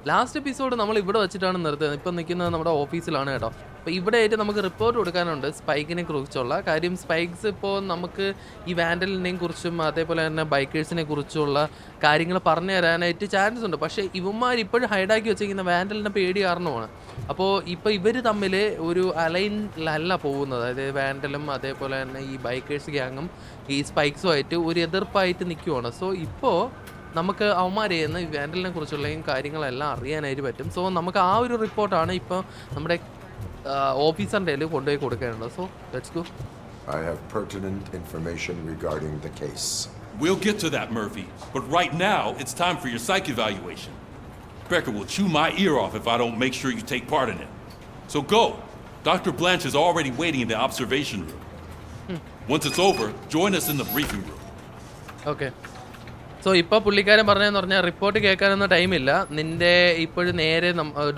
Last episode നമ്മൾ ഇവിടെ വെച്ചിട്ടാണ് നിർത്തുന്നത്. ഇപ്പം നിൽക്കുന്നത് നമ്മുടെ ഓഫീസിലാണ് കേട്ടോ. അപ്പോൾ ഇവിടെ ആയിട്ട് നമുക്ക് റിപ്പോർട്ട് കൊടുക്കാനുണ്ട് സ്പൈക്കിനെ കുറിച്ചുള്ള കാര്യം. സ്പൈക്സ് ഇപ്പോൾ നമുക്ക് ഈ വാൻഡലിനെയും കുറിച്ചും അതേപോലെ തന്നെ ബൈക്കേഴ്സിനെ കുറിച്ചുള്ള കാര്യങ്ങൾ പറഞ്ഞു തരാനായിട്ട് ചാൻസ് ഉണ്ട്. പക്ഷേ ഇവന്മാർ ഇപ്പോഴും ഹൈഡാക്കി വെച്ചിരിക്കുന്ന വാൻഡലിനെ പേടി കാരണമാണ്. അപ്പോൾ ഇപ്പോൾ ഇവർ തമ്മിൽ ഒരു അലൈനിലല്ല പോകുന്നത്. അതായത് വാൻഡലും അതേപോലെ തന്നെ ഈ ബൈക്കേഴ്സ് ഗ്യാങ്ങും ഈ സ്പൈക്സുമായിട്ട് ഒരു എതിർപ്പായിട്ട് നിൽക്കുവാണ്. സോ ഇപ്പോൾ നമുക്ക് അവന്മാരെ ഈ വാൻഡലിനെ കുറിച്ചുള്ള കാര്യങ്ങളെല്ലാം അറിയാനായിട്ട് പറ്റും. സോ നമുക്ക് ആ ഒരു റിപ്പോർട്ടാണ് ഇപ്പോൾ നമ്മുടെ ഓഫീസറിൻ്റെ കയ്യിൽ കൊണ്ടുപോയി കൊടുക്കേണ്ടത്. So let's go. I have pertinent information regarding the case. We'll get to that, Murphy. But right now, it's time for your psych evaluation. Becker will chew my ear off if I don't make sure you take part in it. So go. Dr. Blanche is already waiting in the observation room. Once it's over, join us in the briefing room. Okay. So ഇപ്പോൾ പുള്ളിക്കാരൻ പറഞ്ഞതെന്ന് പറഞ്ഞാൽ report കേൾക്കാനൊന്നും ടൈമില്ല. നിൻ്റെ ഇപ്പോഴും നേരെ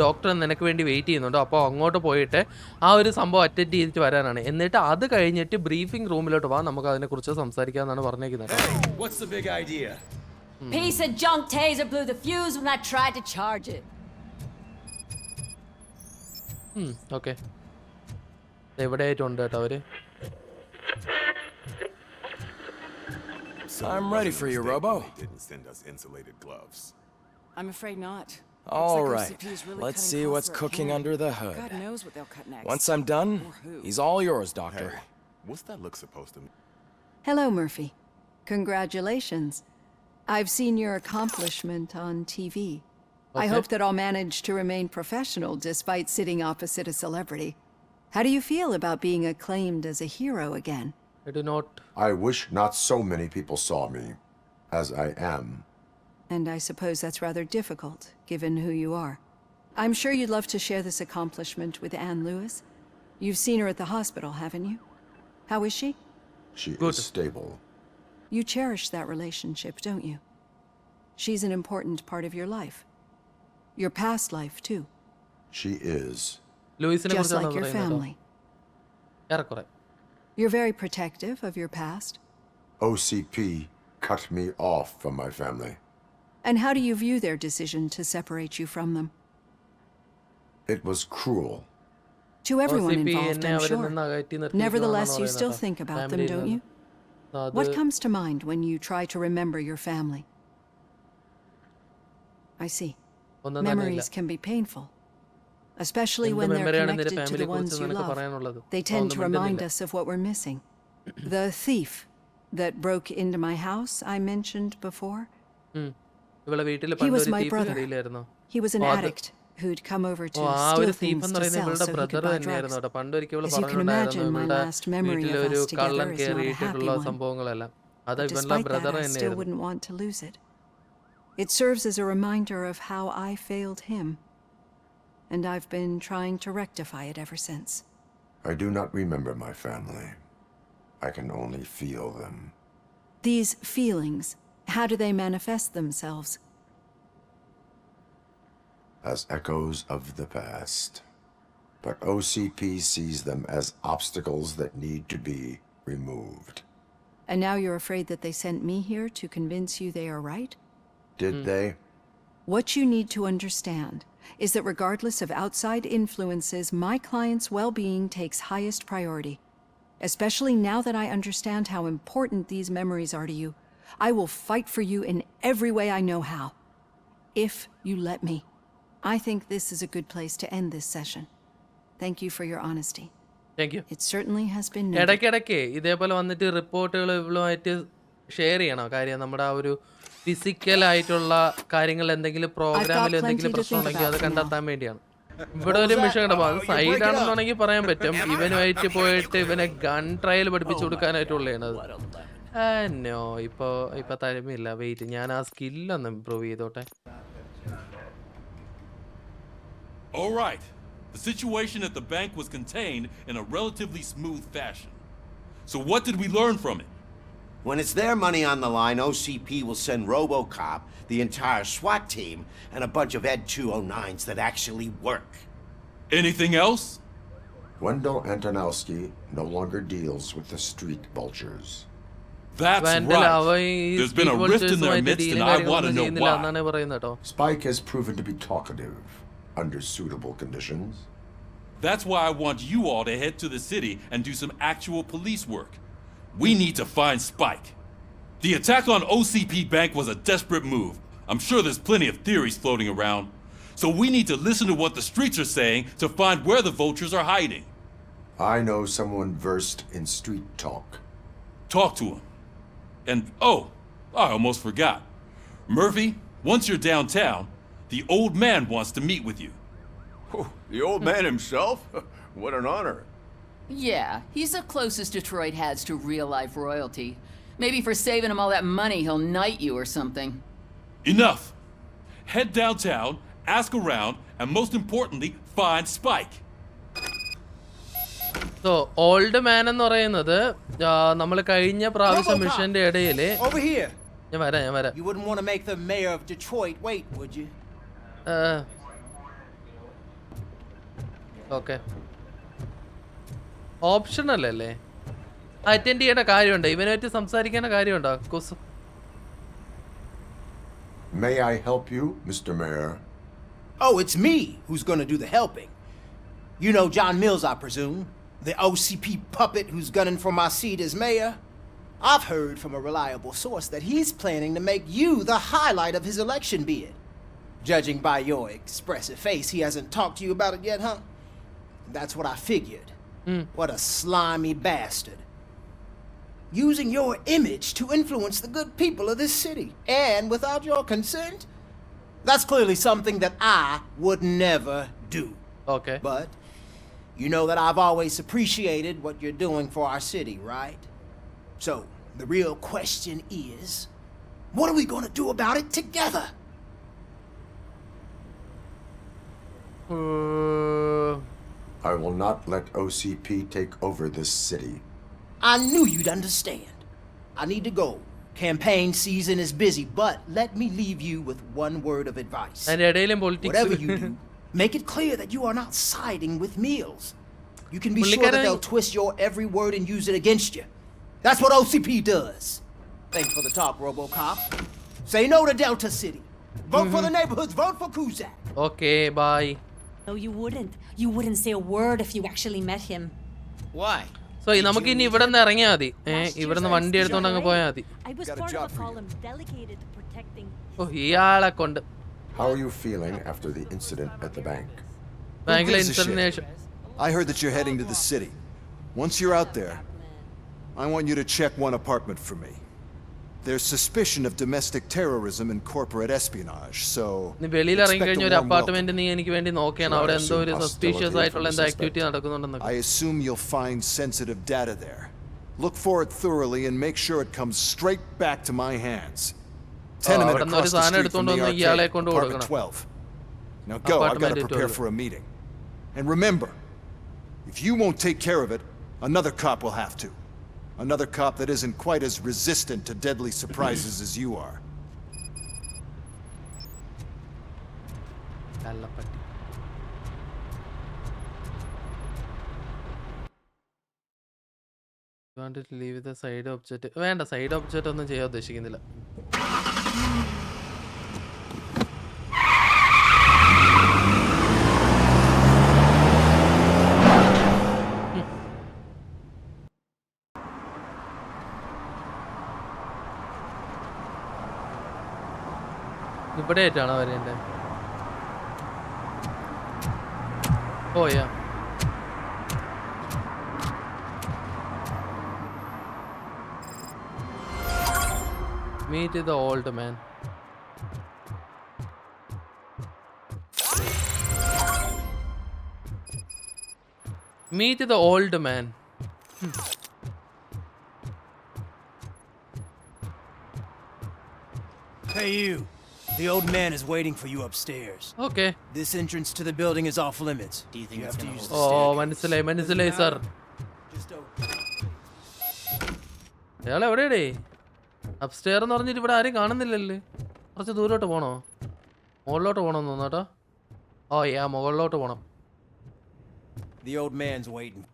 doctor നിനക്ക് വേണ്ടി വെയിറ്റ് ചെയ്യുന്നുണ്ട്. അപ്പോൾ അങ്ങോട്ട് പോയിട്ട് ആ ഒരു സംഭവം അറ്റൻഡ് ചെയ്തിട്ട് വരാനാണ്. എന്നിട്ട് അത് കഴിഞ്ഞിട്ട് ബ്രീഫിംഗ് റൂമിലോട്ട് വാ, നമുക്ക് അതിനെക്കുറിച്ച് സംസാരിക്കാമെന്നാണ് പറഞ്ഞേക്കുന്നത്. Piece of junk taser blew the fuse when I tried to charge it. Okay, എവിടെയായിട്ടുണ്ട് കേട്ടോ അവര്. I'm ready for you, Robo. Didn't send us insulated gloves. I'm afraid not. All right, let's see what's cooking under the hood. God knows what they'll cut next. Once I'm done, he's all yours, Doctor. Hey, what's that look supposed to mean? Hello, Murphy. Congratulations. I've seen your accomplishment on TV. I hope that I'll manage to remain professional despite sitting opposite a celebrity. How do you feel about being acclaimed as a hero again? I do not. I wish not so many people saw me as I am. And I suppose that's rather difficult, given who you are. I'm sure you'd love to share this accomplishment with Anne Lewis. You've seen her at the hospital, haven't you? How is she? She Good. is stable. You cherish that relationship, don't you? She's an important part of your life. Your past life, too. She is. ലൂയിസിനെ Just കുറിച്ചാണ് like your പറയുന്നത്. family. ഏറെക്കുറെ. You're very protective of your past. OCP cut me off from my family. And how do you view their decision to separate you from them? It was cruel. To everyone OCP involved, എന്നെ I'm അവരിൽ sure. നിന്ന് അകറ്റി നിർത്തിയിരിക്കുകയാണെന്നാണ് Nevertheless, you still പറയുന്നത് think about them, ഫാമിലിയിൽ don't you? നിന്ന്. അത് What comes to mind when you try to remember your family? I see. ഒന്നും തന്നെ ഇല്ല. Memories can be painful, especially എന്ത് when they're മെമ്മറിയാണ് നിന്റെ connected to ഫാമിലിയെ the ones കുറിച്ച് you നിനക്ക് love. പറയാനുള്ളത്? They tend ഒന്നും to remind മിണ്ടുന്നില്ല. us of what we're missing. The thief that broke into my house I mentioned before. ഇവളെ വീട്ടിൽ He was പണ്ടൊരു my thief brother. കയറിയില്ലായിരുന്നോ? He was an Oh, addict who'd come over to ആ steal ഒരു thief things എന്ന് to പറയുന്നത് sell ഇവളുടെ so he brother could buy തന്നെയായിരുന്നു drugs. കേട്ടോ. പണ്ടൊരിക്കൽ ഇവള് As you can പറഞ്ഞിട്ടുണ്ടായിരുന്നു imagine, my ഇവളുടെ last memory of വീട്ടിലൊരു us കള്ളൻ together is not a കയറിയിട്ടുള്ള happy one. സംഭവങ്ങളെല്ലാം അത് But ഇവളുടെ despite that, brother I still തന്നെയായിരുന്നു. wouldn't want to lose it. It serves as a reminder of how I failed him, and I've been trying to rectify it ever since. I do not remember my family. I can only feel them. These feelings, how do they manifest themselves? As echoes of the past. But OCP sees them as obstacles that need to be removed. And now you're afraid that they sent me here to convince you they are right? Did they? What you need to understand is that regardless of outside influences, my client's well-being takes highest priority. Especially now that I understand how important these memories are to you, I will fight for you in every way I know how. If you let me. I think this is a good place to end this session. Thank you for your honesty. Thank you. It certainly has been noted. ഇടയ്ക്കിടയ്ക്ക് ഇതേപോലെ വന്നിട്ട് റിപ്പോർട്ടുകൾ ഇവളുമായിട്ട് share ചെയ്യണം. കാര്യം നമ്മുടെ ആ ഒരു physical ആയിട്ടുള്ള കാര്യങ്ങൾ എന്തെങ്കിലും പ്രോഗ്രാമിൽ എന്തെങ്കിലും പ്രശ്നം ഉണ്ടെങ്കിൽ അത് കണ്ടെത്താൻ വേണ്ടിയാണ്. ഇവിടെ ഒരു മിഷൻ കിടപ്പോ അത് സൈഡാണെന്നുണ്ടെങ്കിൽ പറയാൻ പറ്റും. ഇവനുമായിട്ട് പോയിട്ട് ഇവനെ ഗൺ ട്രയൽ പഠിപ്പിച്ചു കൊടുക്കാനായിട്ടുള്ളത്. നോ, ഇപ്പൊ തരമില്ല. വെയിറ്റ്, ഞാൻ ആ സ്കില്ലൊന്ന് ഇംപ്രൂവ് ചെയ്തോട്ടെ. All right. The situation at the bank was contained in a relatively smooth fashion. So what did we learn from it? When it's their money on the line, OCP will send RoboCop, the entire SWAT team, and a bunch of Ed 209s that actually work. Anything else? Wendell Antonowski no longer deals with the street vultures. That's vandal right. അവൻ ഈ There's been a street rift in their vulturesമായിട്ട് midst, dealing and I want to കാര്യങ്ങളൊന്നും know ചെയ്യുന്നില്ല why. എന്നാണ് പറയുന്നത് കേട്ടോ. Spike has proven to be talkative under suitable conditions. That's why I want you all to head to the city and do some actual police work. We need to find Spike. The attack on OCP Bank was a desperate move. I'm sure there's plenty of theories floating around. So we need to listen to what the streets are saying to find where the vultures are hiding. I know someone versed in street talk. Talk to him. And, oh, I almost forgot. Murphy, once you're downtown, the old man wants to meet with you. Oh, the old man himself? What an honor. Yeah, he's the closest Detroit has to real-life royalty. Maybe for saving him all that money, he'll knight you or something. Enough! Head downtown, ask around, and most importantly, find Spike. So old man എന്ന് പറയുന്നത് നമ്മൾ കഴിഞ്ഞ പ്രാവശ്യം മിഷന്റെ ഇടയിൽ Over here. ഞാൻ വരാം You wouldn't want to make the mayor of Detroit wait, would you? Okay optional അല്ലേ? അറ്റൻഡ് ചെയ്യേണ്ട കാര്യമുണ്ടോ? ഇവനായിട്ട് സംസാരിക്കേണ്ട കാര്യമുണ്ടോ? കുസ് May I help you, Mr. Mayor? Oh, it's me who's going to do the helping. You know John Mills, I presume? The OCP puppet who's gunning for my seat as mayor? I've heard from a reliable source that he's planning to make you the highlight of his election bid. Judging by your expressive face, he hasn't talked to you about it yet, huh? That's what I figured. What a slimy bastard. Using your image to influence the good people of this city. And without your consent? That's clearly something that I would never do. Okay But you know that I've always appreciated what you're doing for our city, right? So, the real question is, what are we going to do about it together? I will not let OCP take over this city. I knew you'd understand. I need to go. Campaign season is busy, but let me leave you with one word of advice. അതിന്റെ ഇടയിലും Whatever you politics do, make it clear that you are not siding with Mills. You can be sure that they'll twist your every word and use it against you. That's what OCP does. Thanks for the talk, RoboCop. Say no to Delta City. Vote for the neighborhoods. Vote for Kuzak. Okay bye. No, you wouldn't. You wouldn't say a word if you actually met him. Why? So നമുക്ക് ഇനി ഇവിടെ നിന്ന് ഇറങ്ങിയാൽ മതി. ഇവിടെ നിന്ന് വണ്ടി എടുത്തോണ്ട് അങ്ങ് പോയാൽ മതി. I was part of a column dedicated to protecting. ഓ ഇയാളെ കൊണ്ട് How are you feeling after the incident at the bank? ബാങ്കിലെ gives a shit? Information I heard that you're heading to the city. Once you're out there, I want you to check one apartment for me. There's suspicion of domestic terrorism and corporate espionage, so നീ വെളിയിൽ ഇറങ്ങി expect കഴിഞ്ഞ a ഒരു warm apartment welcome. നീ എനിക്ക് വേണ്ടി നോക്കിയാണ് അവിടെ എന്തോ ഒരു സസ്പീഷ്യസ് ആയിട്ടുള്ള എന്തോ activity നടക്കുന്നുണ്ടെന്നൊക്കെ. I assume you'll find sensitive data there. Look for it thoroughly and make sure it comes straight back to my hands. Tenement അവിടെ നിന്ന് ഒരു across the സാധനം street from എടുത്തോണ്ട് the വന്ന് ഇയാളെ arcade, കൊണ്ട് apartment കൊടുക്കണം. 12. Now go, I've got to Apartment prepare 12. for a meeting. And remember, if you won't take care of it, another cop will have to. Another cop that isn't quite as resistant to deadly surprises as you are. കള്ളപ്പട്ടി. You want to leave the side object? വേണ്ട, side object ഒന്നും ചെയ്യാൻ ഉദ്ദേശിക്കുന്നില്ല. ഇവിടെ ആയിട്ടാണോ വരേണ്ടത്? പോയാ meet the old man. Meet the old man. Hey, you. The old man is waiting for you upstairs. Okay. This entrance to the building is off limits. Do you think you have to use the Oh, മനസ്സിലായി sir. Just open. അയാൾ എവിടെയാടേ? Upstair എന്ന് പറഞ്ഞിട്ട് ഇവിടെ ആരും കാണുന്നില്ലല്ലേ? കുറച്ച് ദൂരോട്ട് പോണോ? മുകളിലോട്ട് പോകണമെന്ന് തോന്നാട്ടോ. ഓ യാ, മുകളിലോട്ട് പോണം. The old man's waiting.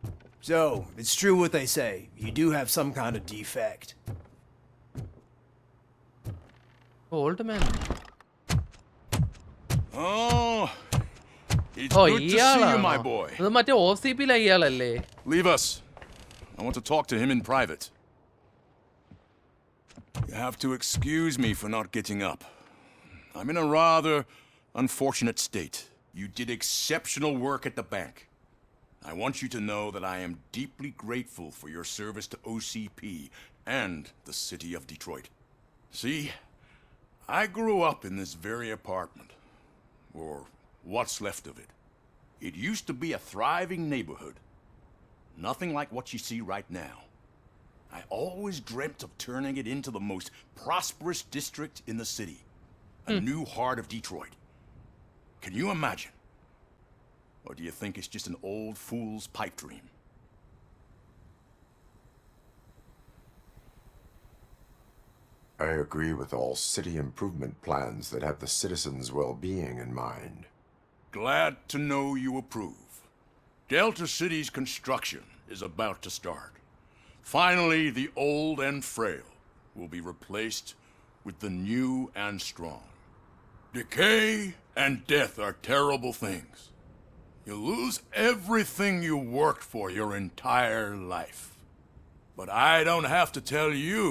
So, it's true what they say. You do have some kind of defect. Old man. Oh, it's Oh, good to see you, my ഇയാളാണോ? boy. ഇത് മറ്റേ OCP-ലെ ഇയാളല്ലേ? Leave us. I want to talk to him in private. You have to excuse me for not getting up. I'm in a rather unfortunate state. You did exceptional work at the bank. I want you to know that I am deeply grateful for your service to OCP and the city of Detroit. See, I grew up in this very apartment, or what's left of it. It used to be a thriving neighborhood. Nothing like what you see right now. I always dreamt of turning it into the most prosperous district in the city. A new heart of Detroit. Can you imagine? Or do you think it's just an old fool's pipe dream? I agree with all city improvement plans that have the citizens' well-being in mind. Glad to know you approve. Delta City's construction is about to start. Finally, the old and frail will be replaced with the new and strong. Decay and death are terrible things. You lose everything you worked for your entire life. But I don't have to tell you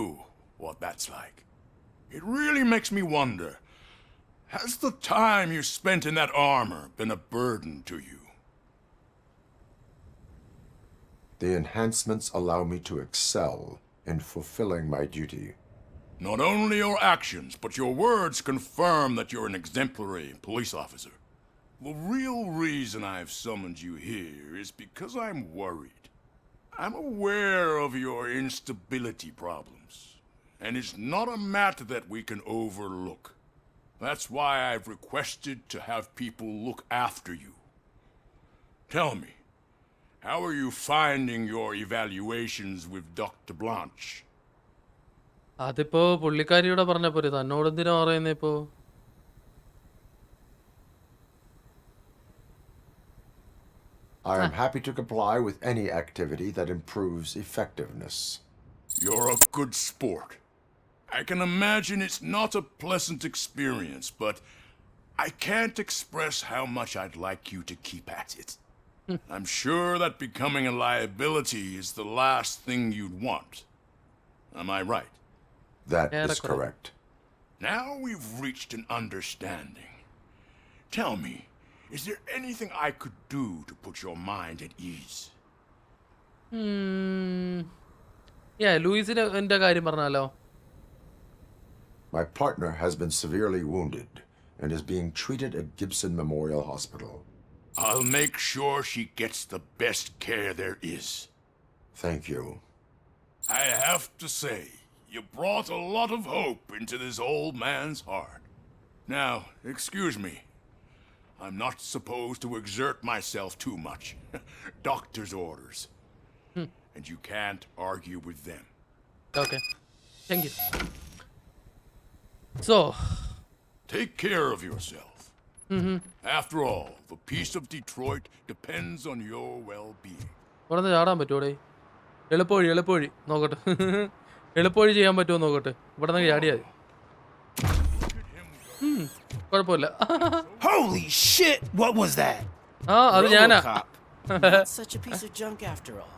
what that's like. It really makes me wonder, has the time you spent in that armor been a burden to you? The enhancements allow me to excel in fulfilling my duty. Not only your actions, but your words confirm that you're an exemplary police officer. The real reason I've summoned you here is because I'm worried. I'm aware of your instability problems, and it's not a matter that we can overlook. That's why I've requested to have people look after you. Tell me, how are you finding your evaluations with Dr. Blanche? അതിപ്പോ പുള്ളിക്കാരിയോടെ പറഞ്ഞ പോരെ, തന്നോട് എന്തിനാ പറയുന്നേ ഇപ്പോ? I am happy to comply with any activity that improves effectiveness. You're a good sport. I can imagine it's not a pleasant experience, but I can't express how much I'd like you to keep at it. I'm sure that becoming a liability is the last thing you'd want. Am I right? That is correct. Now we've reached an understanding. Tell me, is there anything I could do to put your mind at ease? ലൂയിസിന്റെ എന്റെ കാര്യം പറഞ്ഞാലോ? My partner has been severely wounded and is being treated at Gibson Memorial Hospital. I'll make sure she gets the best care there is. Thank you. I have to say, you brought a lot of hope into this old man's heart. Now, excuse me. I'm not supposed to exert myself too much. Doctor's orders. And you can't argue with them. Okay. Thank you. So, take care of yourself. After all, the peace of Detroit depends on your well-being. ഇവിടെ ചാടാൻ പറ്റുമോടെ? എളുപ്പവഴി നോക്കട്ടെ. എളുപ്പവഴി ചെയ്യാൻ പറ്റുമോ നോക്കട്ടെ. ഇവിടെ നിന്ന് ചാടിയാൽ കുഴപ്പമില്ല. Holy shit! What was that? അത് ഞാനാ. Such a piece of junk after all.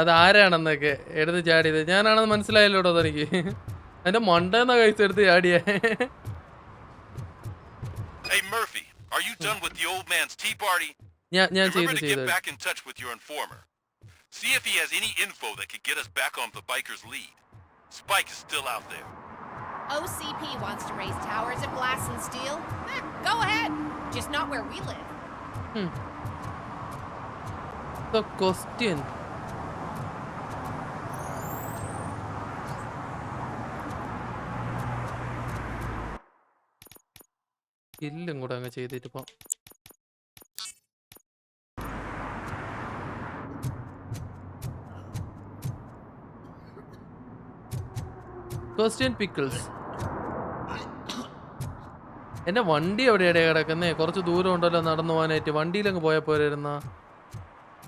അത് ആരാണെന്നൊക്കെ എടുത്ത് ചാടിയത് ഞാനാണെന്ന് മനസ്സിലായല്ലോടോ തനിക്ക്. എന്റെ മണ്ടെന്ന കഴിച്ച് എടുത്ത് ചാടിയേ. Hey Murphy, are you done with the old man's tea party? Remember to get back in touch with your informer. See if he has any info that could get us back on the biker's lead. Spike is still out there. OCP wants to raise towers of glass and steel. Go ahead. Just not where we live. The question. ഇല്ലും കൂടെ അങ്ങ് ചെയ്തിട്ട് പോവാം. Question pickles. എന്റെ വണ്ടി എവിടെയാടേ കിടക്കുന്നേ? കുറച്ച് ദൂരം ഉണ്ടല്ലോ നടന്നു പോകാനായിട്ട്. വണ്ടിയിലങ്ങ് പോയാൽ പോരായിരുന്ന?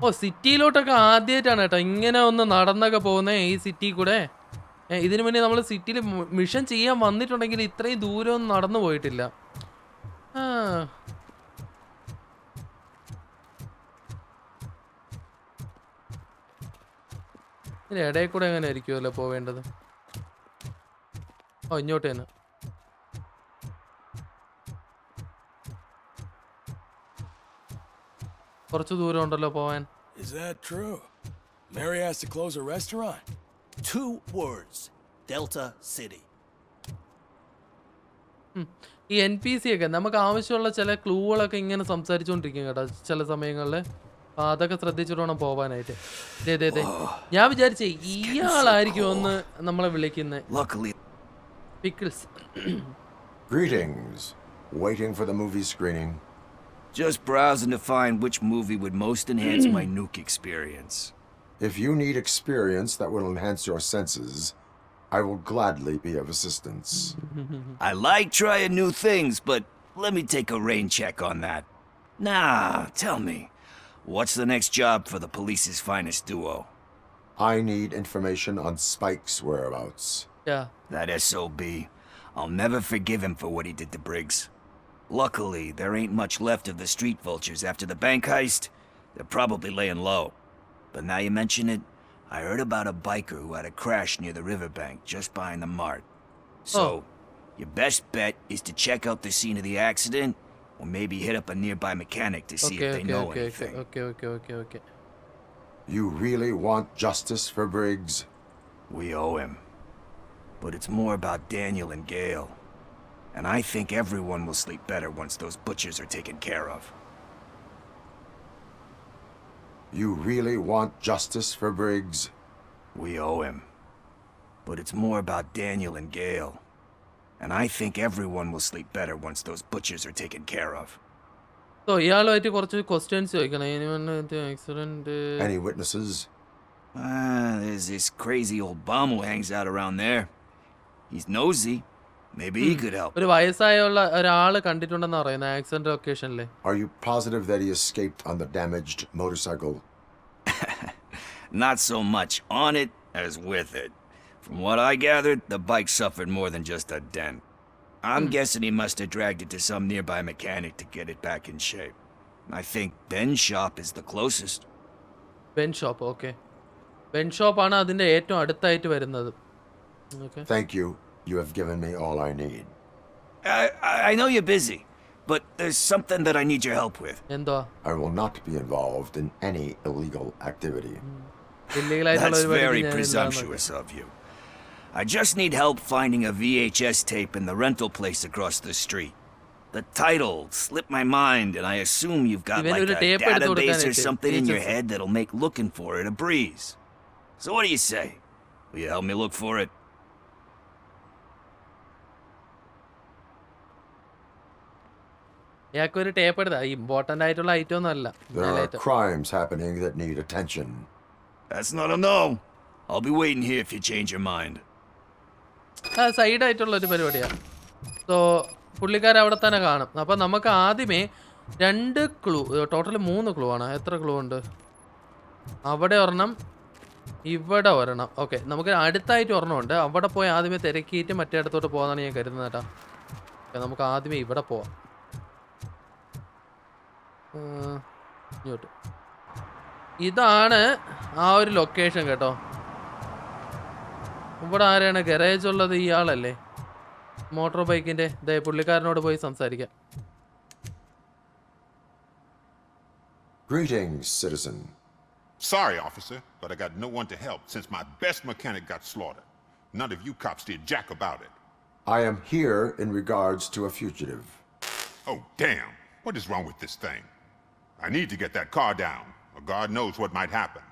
ഓ, സിറ്റിയിലോട്ടൊക്കെ ആദ്യമായിട്ടാണ് കേട്ടോ ഇങ്ങനെ ഒന്ന് നടന്നൊക്കെ പോകുന്നേ ഈ സിറ്റി കൂടെ. ഇതിനു മുന്നേ നമ്മൾ സിറ്റിയിൽ മിഷൻ ചെയ്യാൻ വന്നിട്ടുണ്ടെങ്കിൽ ഇത്രയും ദൂരം നടന്നു പോയിട്ടില്ല. ഇതിന് ഇടയിൽ കൂടെ എങ്ങനെ ആയിരിക്കുമല്ലോ പോവേണ്ടത്? ഇങ്ങോട്ട് തന്നെ. കുറച്ച് ദൂരം ഉണ്ടല്ലോ പോവാൻ. Is that true? Mary has to close a restaurant. 2 words. Delta City. ഈ NPC ഒക്കെ നമുക്ക് ആവശ്യമുള്ള ചില ക്ലൂകളൊക്കെ ഇങ്ങനെ സംസാരിച്ചുകൊണ്ടിരിക്കും കേട്ടോ ചില സമയങ്ങളിൽ. അതൊക്കെ ശ്രദ്ധിച്ചിട്ട് വേണം പോവാനായിട്ട്. ഞാൻ വിചാരിച്ചേ ഇയാളായിരിക്കും ഒന്ന് നമ്മളെ വിളിക്കുന്നത്. Pickles. Greetings. Waiting for the movie screening. Just browsing to find which movie would most enhance my nuke experience. If you need experience that will enhance your senses, I will gladly be of assistance. I like trying new things, but let me take a rain check on that. Nah, tell me, what's the next job for the police's finest duo? I need information on Spike's whereabouts. Yeah. That SOB. I'll never forgive him for what he did to Briggs. Luckily, there ain't much left of the street vultures after the bank heist. They're probably laying low. But now you mention it, I heard about a biker who had a crash near the riverbank just behind the mart. So, your best bet is to check out the scene of the accident, or maybe hit up a nearby mechanic to see if they know anything. Okay. You really want justice for Briggs? We owe him. But it's more about Daniel and Gale. And I think everyone will sleep better once those butchers are taken care of. You really want justice for Briggs? We owe him. But it's more about Daniel and Gale. And I think everyone will sleep better once those butchers are taken care of. So, ഇയാളുമായിട്ട് കുറച്ച് questions ചോദിക്കണം. Accident. Any witnesses? There's this crazy old bum who hangs out around there. He's nosy. Maybe he could help. ഒരു വയസ്സായുള്ള ഒരാൾ കണ്ടിട്ടുണ്ടെന്ന് പറയുന്നത് accident ലൊക്കേഷനിൽ. Are you positive that he escaped on the damaged motorcycle? Not so much on it as with it. From what I gathered, the bike suffered more than just a dent. I'm guessing he must have dragged it to some nearby mechanic to get it back in shape. I think Ben's shop is the closest. Ben shop, okay. Ben shop ആണ് അതിന്റെ ഏറ്റവും അടുത്തായിട്ട് വരുന്നത്. Okay. Thank you. You have given me all I need. I know you're busy, but there's something that I need your help with. എന്താ? I will not be involved in any illegal activity. That's very presumptuous of you. I just need help finding a VHS tape in the rental place across the street. The title slipped my mind, and I assume you've got like a database or something in your head that'll make looking for it a breeze. So what do you say? Will you help me look for it? ഇയാൾക്കൊരു tape എടുത്താ important ആയിട്ടുള്ള item ഒന്നും അല്ല. There are crimes happening that need attention. That's not a no. I'll be waiting here if you change your mind. Side ആയിട്ടുള്ള ഒരു പരിപാടിയാണ്. So പുള്ളിക്കാരൻ അവിടെ തന്നെ കാണും. അപ്പം നമുക്ക് ആദ്യമേ 2 ക്ലൂ, ടോട്ടൽ 3 ക്ലൂ ആണ്. എത്ര ക്ലൂ ഉണ്ട്? അവിടെ ഒരെണ്ണം, ഇവിടെ ഒരെണ്ണം. ഓക്കെ, നമുക്ക് അടുത്തായിട്ട് ഒരെണ്ണം ഉണ്ട്. അവിടെ പോയി ആദ്യമേ തിരക്കിയിട്ട് മറ്റേ അടുത്തോട്ട് പോകാനാണ് ഞാൻ കരുതുന്നത് കേട്ടോ. നമുക്ക് ആദ്യമേ ഇവിടെ പോവാം. ഇങ്ങോട്ട്. ഇതാണ് ആ ഒരു ലൊക്കേഷൻ കേട്ടോ. ഇവിടെ ആരാണ് ഗാരേജ് ഉള്ളത്? ഇയാളല്ലേ മോട്ടോർ ബൈക്കിന്റെ. പുള്ളിക്കാരനോട് പോയി സംസാരിക്കാം. Greetings, citizen. Sorry, officer, but I got no one to help since my best mechanic got slaughtered. None of you cops did jack about it. I am here in regards to a fugitive. Oh, damn. What is wrong with this thing? I need to get that car down, or God knows what might happen.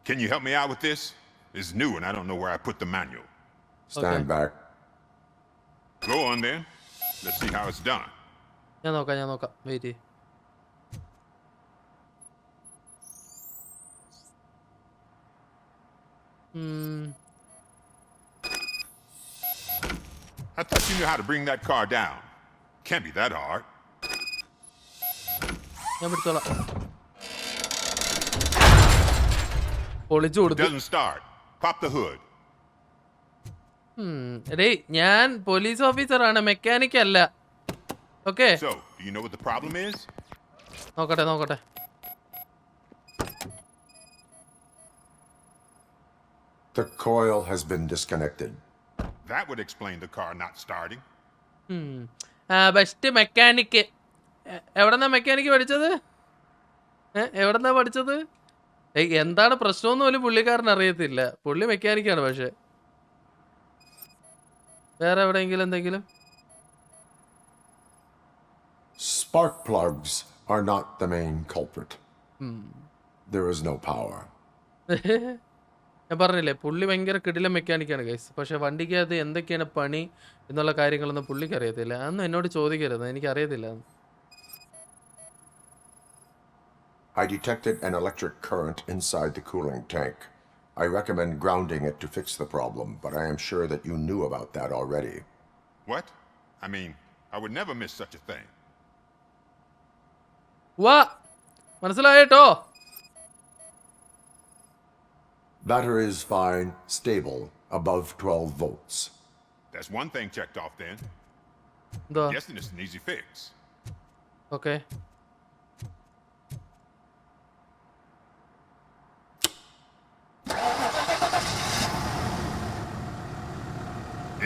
Can you help me out with this? It's new and I don't know where I put the manual. Stand back. Go on then. Let's see how it's done. ഞാൻ നോക്കാം. Wait ചെയ്യ്. I thought you knew how to bring that car down. Can't be that hard. ഞാൻ പിടിച്ചോളാം. പൊളിച്ചു കൊടുത്തു. Doesn't start. Pop the hood. എടേ ഞാൻ police ഓഫീസറാണ്, mechanic അല്ല. Okay, So, do you know what the problem is? നോക്കട്ടെ. The coil has been disconnected. That would explain the car not starting. Best mechanic. എവിടെന്നാ mechanic പഠിച്ചത്? എവിടെന്നാ പഠിച്ചത്? എന്താണ് പ്രശ്നമെന്ന് പോലും പുള്ളിക്കാരൻ അറിയത്തില്ല. പുള്ളി മെക്കാനിക്കാണ്. പക്ഷെ വേറെ എവിടെയെങ്കിലും എന്തെങ്കിലും? Spark plugs are not the main culprit. There is no power. ഞാൻ പറഞ്ഞില്ലേ, പുള്ളി ഭയങ്കര കിടിലൻ മെക്കാനിക്കാണ് ഗൈസ്. പക്ഷെ വണ്ടിക്ക് അത് എന്തൊക്കെയാണ് പണി എന്നുള്ള കാര്യങ്ങളൊന്നും പുള്ളിക്ക് അറിയത്തില്ല. അതൊന്നും എന്നോട് ചോദിക്കരുത്, എനിക്കറിയത്തില്ല. I detected an electric current inside the cooling tank. I recommend grounding it to fix the problem, but I am sure that you knew about that already. What? I mean, I would never miss such a thing. വാ, മനസ്സിലായിട്ടോ? Battery is fine, stable, above 12 volts. That's one thing checked off then. എന്താ? Guessing it's an easy fix. Okay,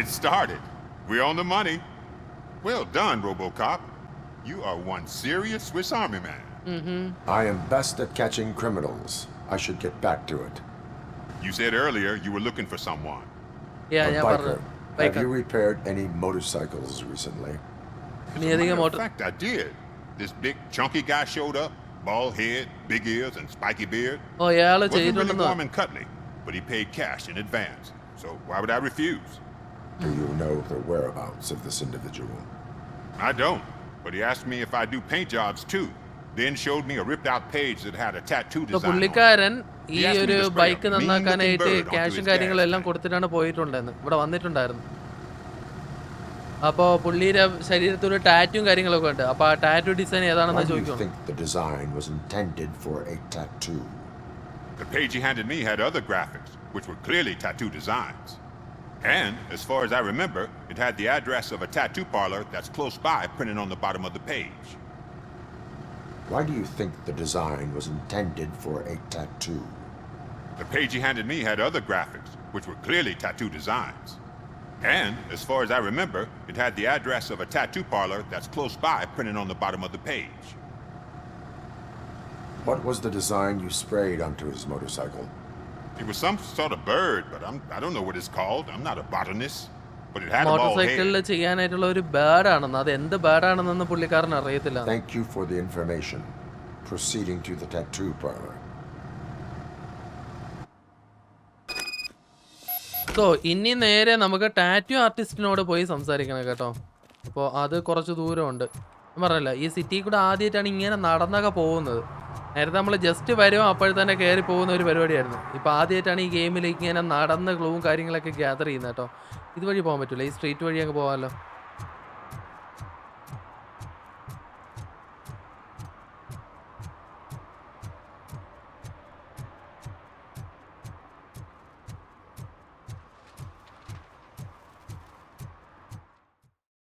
It started. We're on the money. Well done, RoboCop. You are one serious Swiss Army man. I am best at catching criminals. I should get back to it. You said earlier you were looking for someone. ഞാൻ A biker. പറഞ്ഞു. Have you repaired any motorcycles recently? As a matter of fact, I did. This big chunky guy showed up, bald head, big ears, and spiky beard. ഓ, ഇയാള് Wasn't really ചെയ്തിട്ടുണ്ടെന്നോ? warm and cuddly, but he paid cash in advance. So why would I refuse? Do you know the whereabouts of this individual? I don't, but he asked me if I do paint jobs too. Then showed me a ripped out page that had a tattoo ഇപ്പൊ design on it. പുള്ളിക്കാരൻ ഈ He asked me ഒരു to spray a bike mean-looking നന്നാക്കാനായിട്ട് bird onto ക്യാഷും his കാര്യങ്ങളും gas എല്ലാം tank. കൊടുത്തിട്ടാണ് പോയിട്ടുണ്ടെന്ന് ഇവിടെ വന്നിട്ടുണ്ടായിരുന്നു. അപ്പോൾ പുള്ളിയുടെ ശരീരത്തിൽ ഒരു ടാറ്റും കാര്യങ്ങളൊക്കെ ഉണ്ട്. അപ്പോൾ ആ ടാറ്റു ഡിസൈൻ ഏതാണെന്ന് Why do you ചോദിക്കണം. think the design was intended for a tattoo? The page he handed me had other graphics, which were clearly tattoo designs. And, as far as I remember, it had the address of a tattoo parlor that's close by printed on the bottom of the page. Why do you think the design was intended for a tattoo? The page he handed me had other graphics, which were clearly tattoo designs. And, as far as I remember, it had the address of a tattoo parlor that's close by printed on the bottom of the page. What was the design you sprayed onto his motorcycle? It was some sort of bird, but I don't know what it's called. I'm not a botanist. But it had a bald മോട്ടോർസൈക്കിളിൽ head. ചെയ്യാനായിട്ടുള്ള ഒരു ബേർഡാണെന്ന്, അത് എന്ത് ബേർഡാണെന്നൊന്ന് പുള്ളിക്കാരൻ അറിയത്തില്ല. Thank you for the information. Proceeding to the tattoo parlor. So ഇനി നേരെ നമുക്ക് tattoo ആർട്ടിസ്റ്റിനോട് പോയി സംസാരിക്കണം കേട്ടോ. അപ്പോൾ അത് കുറച്ച് ദൂരമുണ്ട്. ഞാൻ പറഞ്ഞല്ലോ, ഈ സിറ്റി കൂടെ ആദ്യമായിട്ടാണ് ഇങ്ങനെ നടന്നൊക്കെ പോകുന്നത്. നേരത്തെ നമ്മൾ ജസ്റ്റ് വരും അപ്പോൾ തന്നെ കയറി പോകുന്ന ഒരു പരിപാടിയായിരുന്നു. ഇപ്പോൾ ആദ്യമായിട്ടാണ് ഈ ഗെയിമിൽ ഇങ്ങനെ നടന്ന് ക്ലൂവും കാര്യങ്ങളൊക്കെ ഗ്യാദർ ചെയ്യുന്നത് കേട്ടോ. ഇതുവഴി പോകാൻ പറ്റില്ല, ഈ സ്ട്രീറ്റ് വഴി അങ്ങ് പോകാമല്ലോ.